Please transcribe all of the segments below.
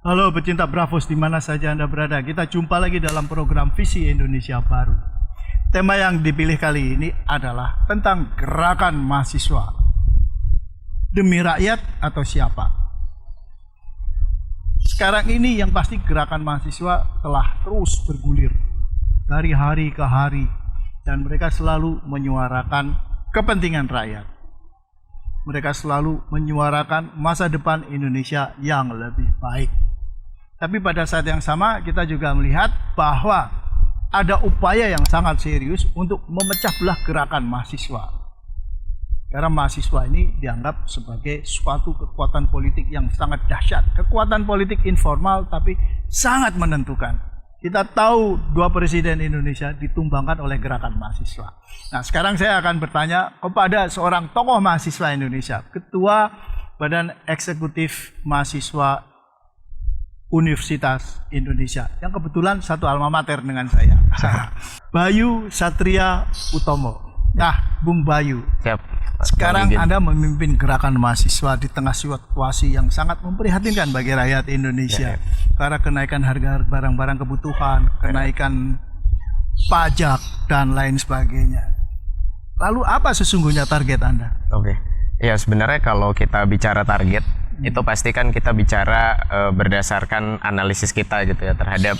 Halo pecinta Bravos di mana saja Anda berada. Kita jumpa lagi dalam program Visi Indonesia Baru. Tema yang dipilih kali ini adalah tentang gerakan mahasiswa. Demi rakyat atau siapa? Sekarang ini yang pasti gerakan mahasiswa telah terus bergulir dari hari ke hari dan mereka selalu menyuarakan kepentingan rakyat. Mereka selalu menyuarakan masa depan Indonesia yang lebih baik. Tapi pada saat yang sama kita juga melihat bahwa ada upaya yang sangat serius untuk memecah belah gerakan mahasiswa. Karena mahasiswa ini dianggap sebagai suatu kekuatan politik yang sangat dahsyat. Kekuatan politik informal tapi sangat menentukan. Kita tahu dua presiden Indonesia ditumbangkan oleh gerakan mahasiswa. Nah, sekarang saya akan bertanya kepada seorang tokoh mahasiswa Indonesia, Ketua Badan Eksekutif Mahasiswa Universitas Indonesia, yang kebetulan satu alma mater dengan saya. Bayu Satria Utomo. Nah, Bung Bayu. Siap. Sekarang Anda memimpin gerakan mahasiswa di tengah situasi yang sangat memprihatinkan bagi rakyat Indonesia. Karena kenaikan harga barang-barang kebutuhan, kenaikan pajak, dan lain sebagainya. Lalu apa sesungguhnya target Anda? Oke. Ya, sebenarnya kalau kita bicara target, itu pasti kan kita bicara berdasarkan analisis kita gitu ya terhadap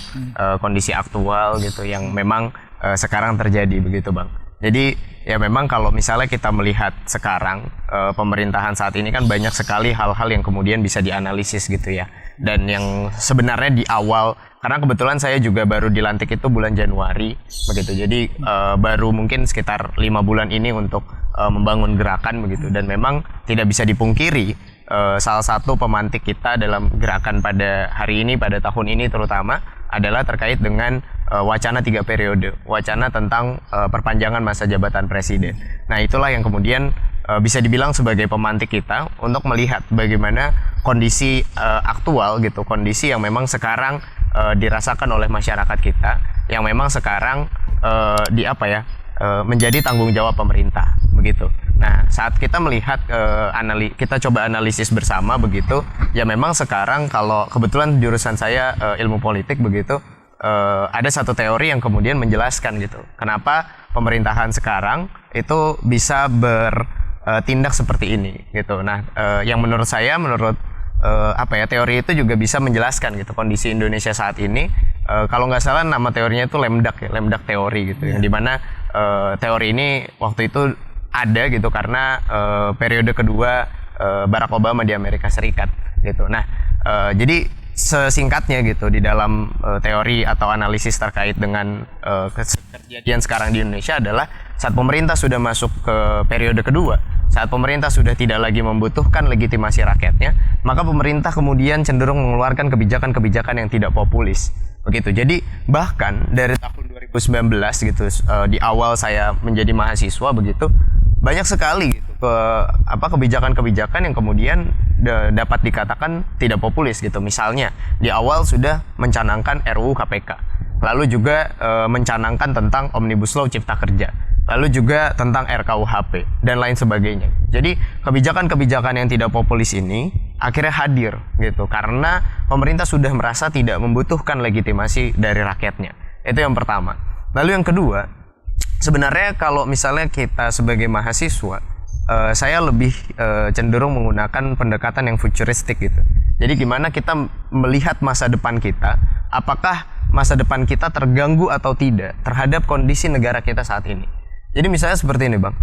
kondisi aktual gitu yang memang sekarang terjadi begitu, Bang. Jadi ya memang kalau misalnya kita melihat sekarang pemerintahan saat ini kan banyak sekali hal-hal yang kemudian bisa dianalisis gitu ya. Dan yang sebenarnya di awal, karena kebetulan saya juga baru dilantik itu bulan Januari begitu. Jadi baru mungkin sekitar 5 bulan ini untuk membangun gerakan begitu. Dan memang tidak bisa dipungkiri salah satu pemantik kita dalam gerakan pada hari ini, pada tahun ini terutama adalah terkait dengan wacana 3 periode, wacana tentang perpanjangan masa jabatan presiden. Nah, itulah yang kemudian bisa dibilang sebagai pemantik kita untuk melihat bagaimana kondisi aktual gitu, kondisi yang memang sekarang dirasakan oleh masyarakat kita, yang memang sekarang menjadi tanggung jawab pemerintah begitu. Nah, saat kita melihat kita coba analisis bersama begitu, ya memang sekarang kalau kebetulan jurusan saya ilmu politik begitu, ada satu teori yang kemudian menjelaskan gitu, kenapa pemerintahan sekarang itu bisa bertindak seperti ini gitu. Nah, yang menurut saya, teori itu juga bisa menjelaskan gitu kondisi Indonesia saat ini. Kalau nggak salah nama teorinya itu Lemdak teori gitu, yang dimana teori ini waktu itu ada gitu karena periode kedua Barack Obama di Amerika Serikat gitu. Nah, jadi sesingkatnya gitu di dalam teori atau analisis terkait dengan kejadian sekarang di Indonesia adalah saat pemerintah sudah masuk ke periode kedua, saat pemerintah sudah tidak lagi membutuhkan legitimasi rakyatnya, maka pemerintah kemudian cenderung mengeluarkan kebijakan-kebijakan yang tidak populis begitu. Jadi bahkan dari tahun 2019 gitu, di awal saya menjadi mahasiswa begitu, banyak sekali gitu kebijakan-kebijakan yang kemudian dapat dikatakan tidak populis gitu. Misalnya di awal sudah mencanangkan RUU KPK, lalu juga mencanangkan tentang Omnibus Law Cipta Kerja, lalu juga tentang RKUHP dan lain sebagainya. Jadi kebijakan-kebijakan yang tidak populis ini akhirnya hadir gitu karena pemerintah sudah merasa tidak membutuhkan legitimasi dari rakyatnya. Itu yang pertama. Lalu yang kedua, sebenarnya kalau misalnya kita sebagai mahasiswa, saya lebih cenderung menggunakan pendekatan yang futuristik gitu. Jadi gimana kita melihat masa depan kita, apakah masa depan kita terganggu atau tidak terhadap kondisi negara kita saat ini. Jadi misalnya seperti ini, Bang,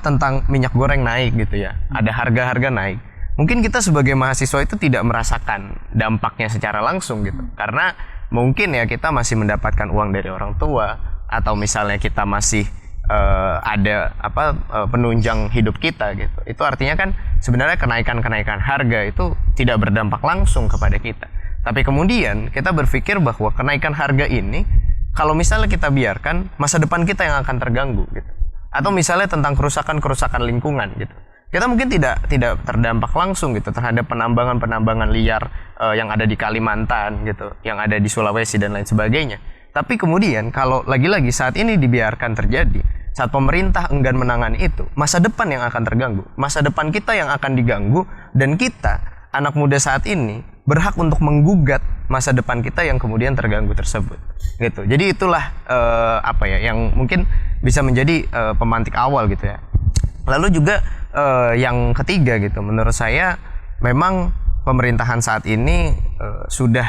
tentang minyak goreng naik gitu ya, ada harga-harga naik. Mungkin kita sebagai mahasiswa itu tidak merasakan dampaknya secara langsung gitu, karena mungkin ya kita masih mendapatkan uang dari orang tua, atau misalnya kita masih ada penunjang hidup kita gitu. Itu artinya kan sebenarnya kenaikan harga itu tidak berdampak langsung kepada kita. Tapi kemudian kita berpikir bahwa kenaikan harga ini kalau misalnya kita biarkan, masa depan kita yang akan terganggu gitu. Atau misalnya tentang kerusakan lingkungan gitu. Kita mungkin tidak terdampak langsung gitu terhadap penambangan liar yang ada di Kalimantan gitu, yang ada di Sulawesi dan lain sebagainya. Tapi kemudian kalau lagi-lagi saat ini dibiarkan terjadi, saat pemerintah enggan menangani itu, masa depan yang akan terganggu, masa depan kita yang akan diganggu, dan kita anak muda saat ini berhak untuk menggugat masa depan kita yang kemudian terganggu tersebut gitu. Jadi itulah yang mungkin bisa menjadi pemantik awal gitu ya. Lalu juga yang ketiga gitu, menurut saya memang pemerintahan saat ini sudah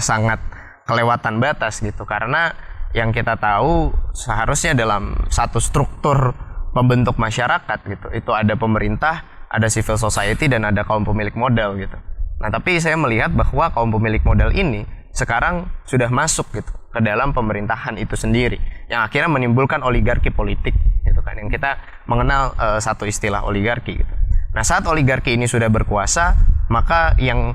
sangat kelewatan batas gitu, karena yang kita tahu seharusnya dalam satu struktur pembentuk masyarakat gitu, itu ada pemerintah, ada civil society, dan ada kaum pemilik modal gitu. Nah, tapi saya melihat bahwa kaum pemilik modal ini sekarang sudah masuk gitu ke dalam pemerintahan itu sendiri, yang akhirnya menimbulkan oligarki politik gitu kan, yang kita mengenal satu istilah oligarki gitu. Nah, saat oligarki ini sudah berkuasa, maka yang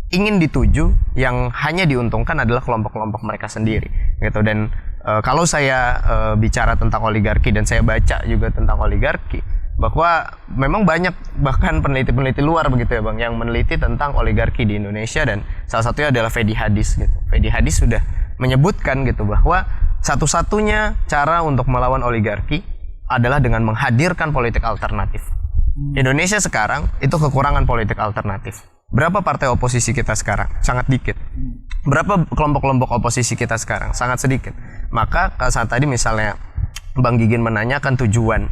ingin dituju, yang hanya diuntungkan adalah kelompok-kelompok mereka sendiri gitu. Dan kalau saya bicara tentang oligarki, dan saya baca juga tentang oligarki, bahwa memang banyak bahkan peneliti-peneliti luar begitu ya Bang, yang meneliti tentang oligarki di Indonesia, dan salah satunya adalah Fedi Hadis gitu. Fedi Hadis sudah menyebutkan gitu bahwa satu-satunya cara untuk melawan oligarki adalah dengan menghadirkan politik alternatif. Indonesia sekarang itu kekurangan politik alternatif. Berapa partai oposisi kita sekarang? Sangat dikit. Berapa kelompok-kelompok oposisi kita sekarang? Sangat sedikit. Maka saat tadi misalnya Bang Gigin menanyakan tujuan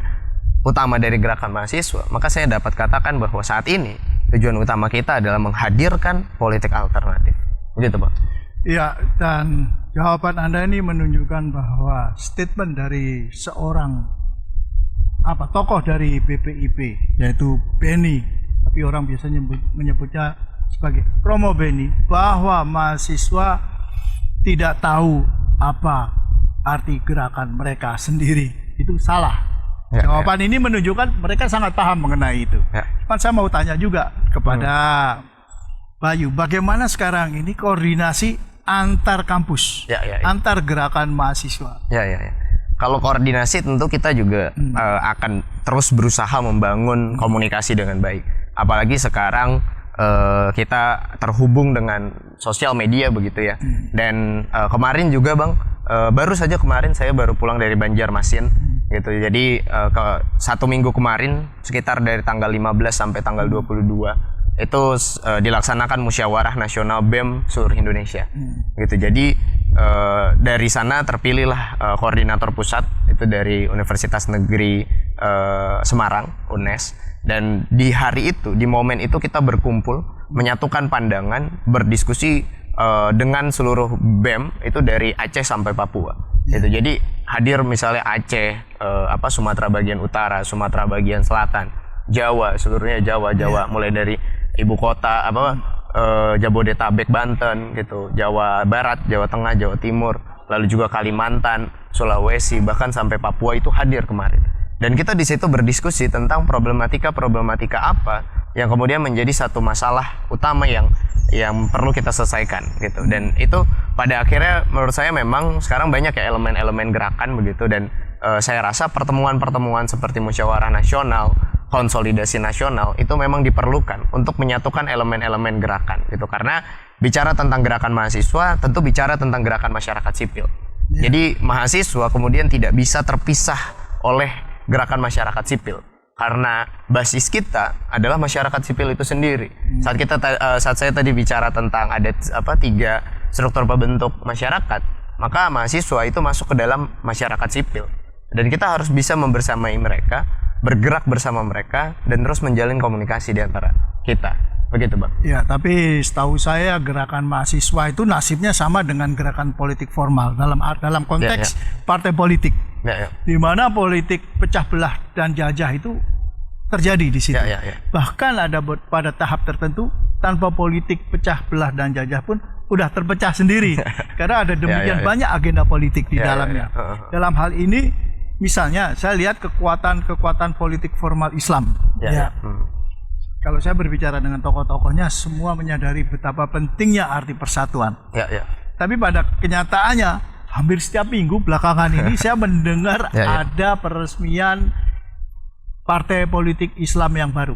utama dari gerakan mahasiswa, maka saya dapat katakan bahwa saat ini tujuan utama kita adalah menghadirkan politik alternatif. Begitu Bang? Iya, dan jawaban Anda ini menunjukkan bahwa statement dari seorang tokoh dari BPIP, yaitu Beni, tapi orang biasanya menyebutnya sebagai Romo Beni, bahwa mahasiswa tidak tahu apa arti gerakan mereka sendiri, itu salah. Jawaban ini menunjukkan mereka sangat paham mengenai itu. Saya mau tanya juga kepada Bayu, bagaimana sekarang ini koordinasi antar kampus, antar gerakan mahasiswa? Kalau koordinasi tentu kita juga akan terus berusaha membangun komunikasi dengan baik. Apalagi sekarang kita terhubung dengan sosial media begitu ya. Dan kemarin juga Bang, baru saja kemarin saya baru pulang dari Banjarmasin gitu. Jadi satu minggu kemarin, sekitar dari tanggal 15 sampai tanggal 22 itu dilaksanakan musyawarah nasional BEM seluruh Indonesia gitu. Jadi dari sana terpilihlah koordinator pusat itu dari Universitas Negeri Semarang, UNES. Dan di hari itu, di momen itu kita berkumpul, menyatukan pandangan, berdiskusi dengan seluruh BEM itu dari Aceh sampai Papua. Itu jadi hadir misalnya Aceh, Sumatera bagian utara, Sumatera bagian selatan, Jawa, seluruhnya Jawa, mulai dari ibu kota Jabodetabek, Banten gitu, Jawa Barat, Jawa Tengah, Jawa Timur, lalu juga Kalimantan, Sulawesi, bahkan sampai Papua itu hadir kemarin. Dan kita di situ berdiskusi tentang problematika apa yang kemudian menjadi satu masalah utama yang perlu kita selesaikan gitu. Dan itu pada akhirnya menurut saya memang sekarang banyak ya elemen-elemen gerakan begitu, dan saya rasa pertemuan-pertemuan seperti musyawarah nasional, konsolidasi nasional itu memang diperlukan untuk menyatukan elemen-elemen gerakan gitu. Karena bicara tentang gerakan mahasiswa tentu bicara tentang gerakan masyarakat sipil. Jadi mahasiswa kemudian tidak bisa terpisah oleh gerakan masyarakat sipil, karena basis kita adalah masyarakat sipil itu sendiri. Saat saya tadi bicara tentang ada 3 struktur pembentuk masyarakat, maka mahasiswa itu masuk ke dalam masyarakat sipil, dan kita harus bisa membersamai mereka, bergerak bersama mereka, dan terus menjalin komunikasi di antara kita. Begitu Bang? Ya, tapi setahu saya gerakan mahasiswa itu nasibnya sama dengan gerakan politik formal dalam konteks partai politik. Di mana politik pecah belah dan jajah itu terjadi di situ. Bahkan ada pada tahap tertentu tanpa politik pecah belah dan jajah pun udah terpecah sendiri karena ada demikian banyak agenda politik di dalamnya. Dalam hal ini misalnya saya lihat kekuatan politik formal Islam. Kalau saya berbicara dengan tokoh-tokohnya, semua menyadari betapa pentingnya arti persatuan. Tapi pada kenyataannya hampir setiap minggu belakangan ini saya mendengar ada peresmian partai politik Islam yang baru.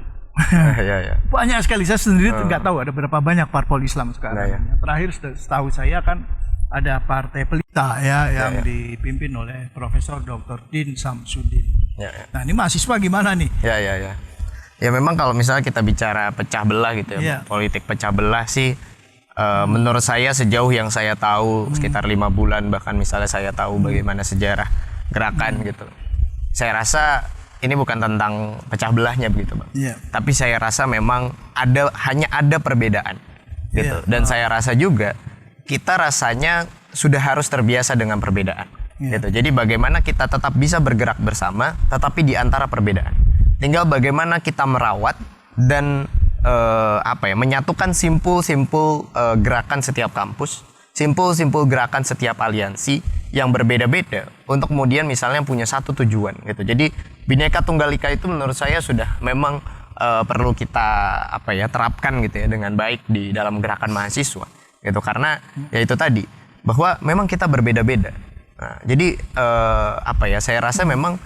Banyak sekali, saya sendiri nggak tahu ada berapa banyak parpol Islam sekarang. Yang terakhir setahu saya kan ada Partai Pelita yang dipimpin oleh Profesor Dr. Din Samsudin. Nah, ini mahasiswa gimana nih? Ya memang kalau misalnya kita bicara pecah belah gitu ya, Iya. politik pecah belah sih menurut saya sejauh yang saya tahu sekitar 5 bulan bahkan misalnya saya tahu bagaimana sejarah gerakan gitu. Saya rasa ini bukan tentang pecah belahnya begitu, Bang. Iya. Tapi saya rasa memang hanya ada perbedaan gitu. Iya. Dan saya rasa juga kita rasanya sudah harus terbiasa dengan perbedaan. Iya. Gitu. Jadi bagaimana kita tetap bisa bergerak bersama tetapi di antara perbedaan. Tinggal bagaimana kita merawat dan menyatukan simpul-simpul gerakan setiap kampus, simpul-simpul gerakan setiap aliansi yang berbeda-beda untuk kemudian misalnya punya satu tujuan gitu. Jadi Bhinneka Tunggal Ika itu menurut saya sudah memang perlu kita terapkan gitu ya dengan baik di dalam gerakan mahasiswa gitu, karena ya itu tadi bahwa memang kita berbeda-beda. Nah, jadi saya rasa memang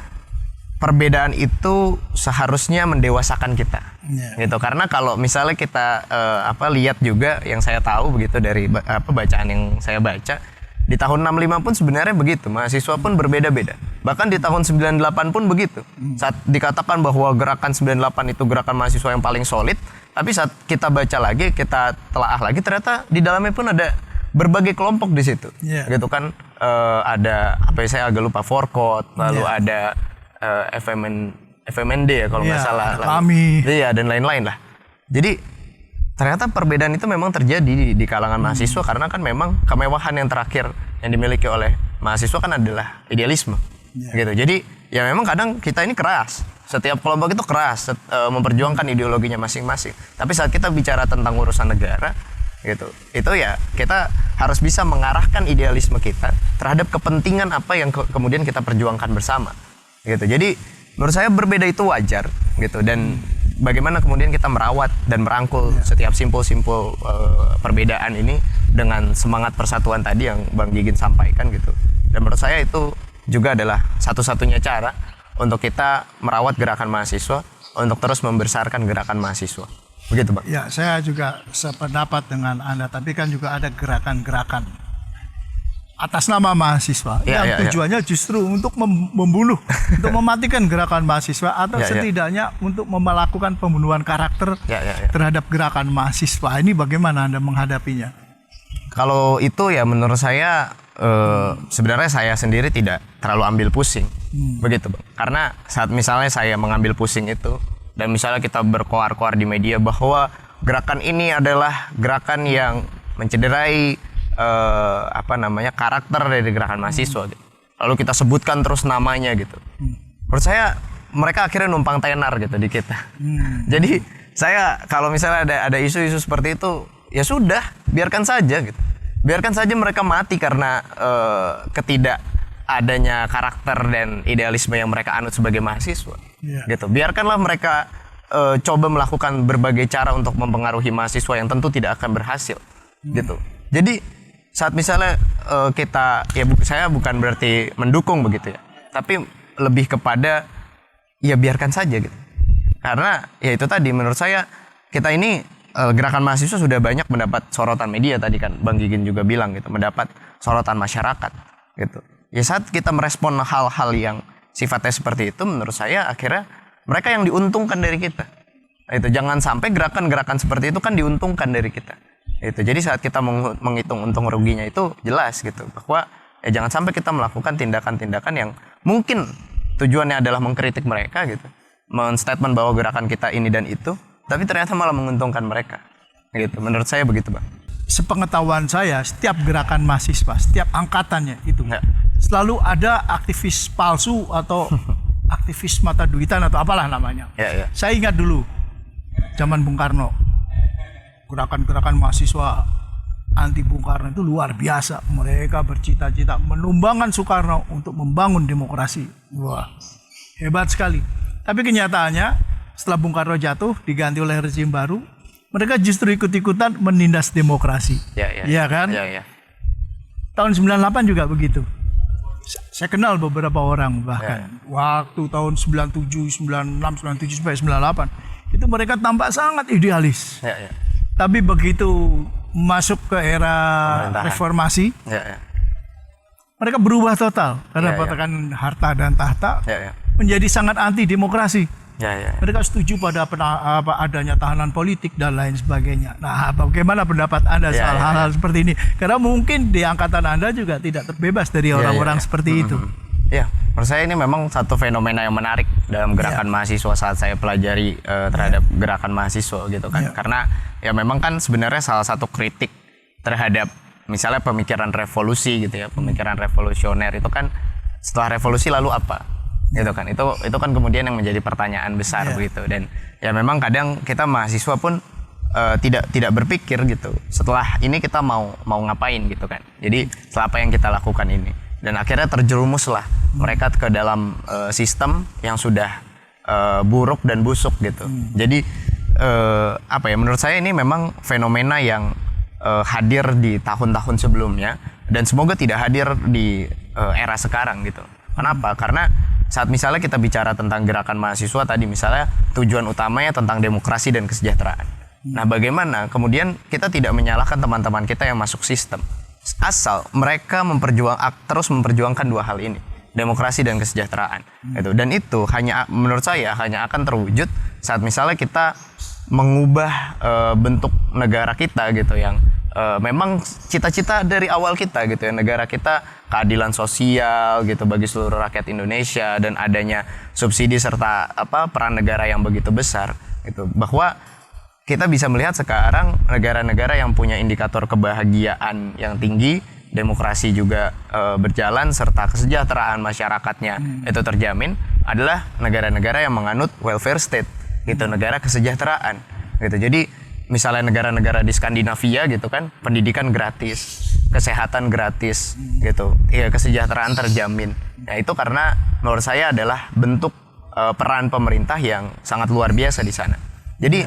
perbedaan itu seharusnya mendewasakan kita, gitu. Karena kalau misalnya kita lihat juga yang saya tahu begitu dari bacaan yang saya baca di tahun 65 pun sebenarnya begitu, mahasiswa pun berbeda-beda. Bahkan di tahun 98 pun begitu. Saat dikatakan bahwa gerakan 98 itu gerakan mahasiswa yang paling solid, tapi saat kita baca lagi, kita telaah lagi, ternyata di dalamnya pun ada berbagai kelompok di situ, gitu kan. Ada saya agak lupa Forkot, lalu ada FMND ya kalau nggak salah, kami, dan lain-lain lah. Jadi ternyata perbedaan itu memang terjadi di kalangan mahasiswa karena kan memang kemewahan yang terakhir yang dimiliki oleh mahasiswa kan adalah idealisme, gitu. Jadi ya memang kadang kita ini keras, setiap kelompok itu keras memperjuangkan ideologinya masing-masing. Tapi saat kita bicara tentang urusan negara, gitu, itu ya kita harus bisa mengarahkan idealisme kita terhadap kepentingan apa yang kemudian kita perjuangkan bersama. Gitu. Jadi menurut saya berbeda itu wajar gitu, dan bagaimana kemudian kita merawat dan merangkul setiap simpul-simpul perbedaan ini dengan semangat persatuan tadi yang Bang Gigin sampaikan gitu. Dan menurut saya itu juga adalah satu-satunya cara untuk kita merawat gerakan mahasiswa untuk terus membesarkan gerakan mahasiswa. Begitu, Bang. Ya, saya juga sependapat dengan Anda, tapi kan juga ada gerakan-gerakan atas nama mahasiswa yang tujuannya justru untuk membunuh, untuk mematikan gerakan mahasiswa atau setidaknya untuk melakukan pembunuhan karakter terhadap gerakan mahasiswa. Ini bagaimana Anda menghadapinya? Kalau itu ya menurut saya sebenarnya saya sendiri tidak terlalu ambil pusing, begitu, Bang. Karena saat misalnya saya mengambil pusing itu dan misalnya kita berkoar-koar di media bahwa gerakan ini adalah gerakan yang mencederai karakter dari gerakan mahasiswa gitu. Lalu kita sebutkan terus namanya gitu. Menurut saya mereka akhirnya numpang tenar gitu di kita. Jadi saya kalau misalnya ada isu-isu seperti itu, ya sudah, biarkan saja gitu. Biarkan saja mereka mati karena ketidak adanya karakter dan idealisme yang mereka anut sebagai mahasiswa. Gitu. Biarkanlah mereka coba melakukan berbagai cara untuk mempengaruhi mahasiswa yang tentu tidak akan berhasil. Gitu. Jadi saat misalnya saya bukan berarti mendukung begitu ya, tapi lebih kepada ya biarkan saja gitu. Karena ya itu tadi menurut saya kita ini gerakan mahasiswa sudah banyak mendapat sorotan media, tadi kan Bang Gigin juga bilang gitu, mendapat sorotan masyarakat gitu. Ya saat kita merespon hal-hal yang sifatnya seperti itu, menurut saya akhirnya mereka yang diuntungkan dari kita. Itu jangan sampai gerakan-gerakan seperti itu kan diuntungkan dari kita. Itu jadi saat kita menghitung untung ruginya itu jelas gitu, bahwa ya jangan sampai kita melakukan tindakan-tindakan yang mungkin tujuannya adalah mengkritik mereka gitu, men-statement bahwa gerakan kita ini dan itu, tapi ternyata malah menguntungkan mereka gitu. Menurut saya begitu, Bang. Sepengetahuan saya, setiap gerakan mahasiswa, setiap angkatannya itu selalu ada aktivis palsu atau aktivis mata duitan atau apalah namanya. Saya ingat dulu zaman Bung Karno, gerakan-gerakan mahasiswa anti Bung Karno itu luar biasa. Mereka bercita-cita menumbangkan Soekarno untuk membangun demokrasi. Wah, hebat sekali. Tapi kenyataannya setelah Bung Karno jatuh diganti oleh rezim baru, mereka justru ikut-ikutan menindas demokrasi. Iya kan? Tahun 98 juga begitu. Saya kenal beberapa orang bahkan waktu tahun 97, 96, 97 sampai 98 itu mereka tampak sangat idealis. Tapi begitu masuk ke era reformasi, mereka berubah total karena katakan harta dan tahta menjadi sangat anti demokrasi. Ya. Mereka setuju pada adanya tahanan politik dan lain sebagainya. Nah, bagaimana pendapat Anda soal hal-hal seperti ini? Karena mungkin di angkatan Anda juga tidak terbebas dari orang-orang seperti itu. Ya, menurut saya ini memang satu fenomena yang menarik dalam gerakan mahasiswa saat saya pelajari terhadap gerakan mahasiswa gitu kan. Karena ya memang kan sebenarnya salah satu kritik terhadap misalnya pemikiran revolusi gitu ya, pemikiran revolusioner itu kan setelah revolusi lalu apa? Gitu kan. Itu kan kemudian yang menjadi pertanyaan besar begitu. Dan ya memang kadang kita mahasiswa pun tidak berpikir gitu. Setelah ini kita mau ngapain gitu kan. Jadi setelah apa yang kita lakukan ini. Dan akhirnya terjerumuslah mereka ke dalam sistem yang sudah buruk dan busuk gitu. Jadi menurut saya ini memang fenomena yang hadir di tahun-tahun sebelumnya dan semoga tidak hadir di era sekarang gitu. Kenapa? Karena saat misalnya kita bicara tentang gerakan mahasiswa tadi misalnya tujuan utamanya tentang demokrasi dan kesejahteraan. Nah, bagaimana kemudian kita tidak menyalahkan teman-teman kita yang masuk sistem asal mereka terus memperjuangkan dua hal ini, demokrasi dan kesejahteraan. Gitu. Dan itu menurut saya hanya akan terwujud saat misalnya kita mengubah bentuk negara kita gitu yang memang cita-cita dari awal kita gitu ya, negara kita keadilan sosial gitu bagi seluruh rakyat Indonesia dan adanya subsidi serta peran negara yang begitu besar gitu, bahwa kita bisa melihat sekarang negara-negara yang punya indikator kebahagiaan yang tinggi, demokrasi juga berjalan serta kesejahteraan masyarakatnya itu terjamin adalah negara-negara yang menganut welfare state gitu, negara kesejahteraan gitu. Jadi misalnya negara-negara di Skandinavia gitu kan, pendidikan gratis, kesehatan gratis gitu, ya kesejahteraan terjamin. Nah itu karena menurut saya adalah bentuk peran pemerintah yang sangat luar biasa di sana. Jadi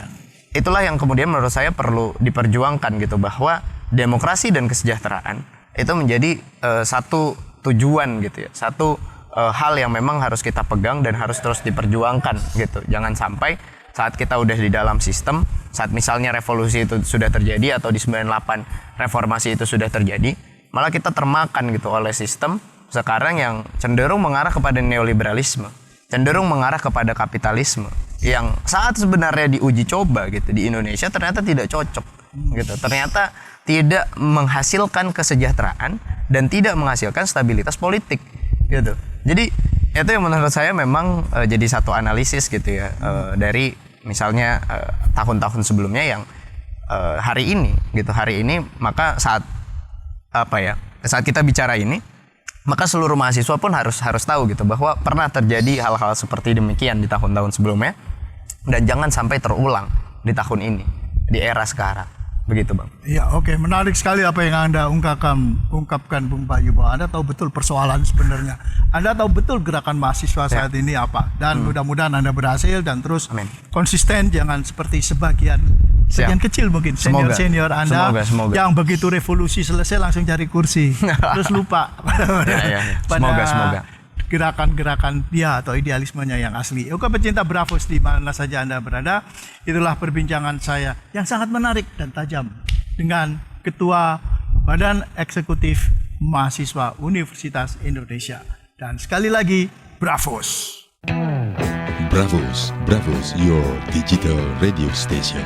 itulah yang kemudian menurut saya perlu diperjuangkan gitu, bahwa demokrasi dan kesejahteraan itu menjadi satu tujuan gitu ya, satu hal yang memang harus kita pegang dan harus terus diperjuangkan gitu. Jangan sampai saat kita udah di dalam sistem, saat misalnya revolusi itu sudah terjadi atau di 98 reformasi itu sudah terjadi, malah kita termakan gitu oleh sistem sekarang yang cenderung mengarah kepada neoliberalisme, cenderung mengarah kepada kapitalisme yang saat sebenarnya diuji coba gitu di Indonesia ternyata tidak cocok gitu, ternyata tidak menghasilkan kesejahteraan dan tidak menghasilkan stabilitas politik gitu. Jadi itu yang menurut saya memang jadi satu analisis gitu ya, dari misalnya tahun-tahun sebelumnya yang hari ini maka saat kita bicara ini, maka seluruh mahasiswa pun harus tahu gitu bahwa pernah terjadi hal-hal seperti demikian di tahun-tahun sebelumnya dan jangan sampai terulang di tahun ini, di era sekarang. Begitu Bang. Iya, oke. Menarik sekali apa yang Anda ungkapkan Bung Bayu, bahwa Anda tahu betul persoalan sebenarnya. Anda tahu betul gerakan mahasiswa saat ini apa. Dan mudah-mudahan Anda berhasil dan terus konsisten, jangan seperti sebagian kecil mungkin senior Anda semoga. Yang begitu revolusi selesai langsung cari kursi. Terus lupa Semoga. Gerakan-gerakan dia atau idealismenya yang asli. Oke, pecinta Bravos di mana saja Anda berada, itulah perbincangan saya yang sangat menarik dan tajam dengan Ketua Badan Eksekutif Mahasiswa Universitas Indonesia. Dan sekali lagi, Bravos. Bravos, your digital radio station.